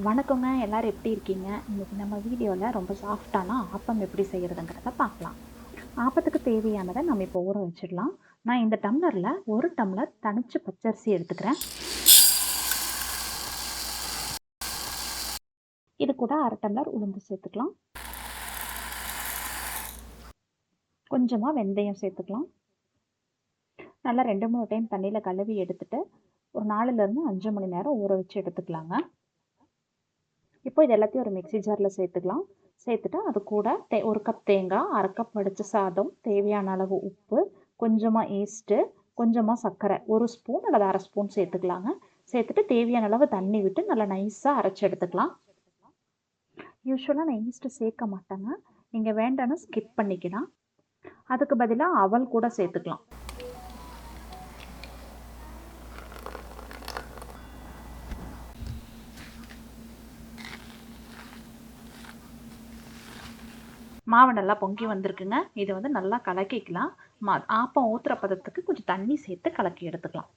வணக்கங்க, எல்லாரும் எப்படி இருக்கீங்க? இன்னைக்கு நம்ம வீடியோவில் ரொம்ப சாஃப்டான ஆப்பம் எப்படி செய்கிறதுங்கிறத பார்க்கலாம். ஆப்பத்துக்கு தேவையானதை நம்ம இப்போ ஊற வச்சிடலாம். நான் இந்த டம்ளரில் 1 டம்ளர் தனிச்ச பச்சரிசி எடுத்துக்கிறேன். இது கூட 1/2 டம்ளர் உளுந்து சேர்த்துக்கலாம். கொஞ்சமாக வெந்தயம் சேர்த்துக்கலாம். நல்லா 2-3 டைம் தண்ணியில் கழுவி எடுத்துட்டு ஒரு 4லேருந்து 5 மணி நேரம் ஊற வச்சு எடுத்துக்கலாங்க. இப்போ இது எல்லாத்தையும் ஒரு மிக்ஸி ஜாரில் சேர்த்துக்கலாம். சேர்த்துட்டு அது கூட 1 கப் தேங்காய், 1/2 கப் வடித்த சாதம், தேவையான அளவு உப்பு, கொஞ்சமாக ஈஸ்ட்டு, கொஞ்சமாக சர்க்கரை 1 ஸ்பூன் அல்லது 1/2 ஸ்பூன் சேர்த்துக்கலாங்க. சேர்த்துட்டு தேவையான அளவு தண்ணி விட்டு நல்லா நைஸாக அரைச்சி எடுத்துக்கலாம். யூஸ்வலாக நான் ஈஸ்ட்டு சேர்க்க மாட்டேங்க. நீங்கள் வேண்டாம்னா ஸ்கிப் பண்ணிக்கலாம். அதுக்கு பதிலாக அவல் கூட சேர்த்துக்கலாம். மாவு நல்லா பொங்கி வந்திருக்குங்க. இதை வந்து நல்லா கலக்கிக்கலாம். ஆப்பம் ஊற்றுற பதத்துக்கு கொஞ்சம் தண்ணி சேர்த்து கலக்கி எடுத்துக்கலாம்.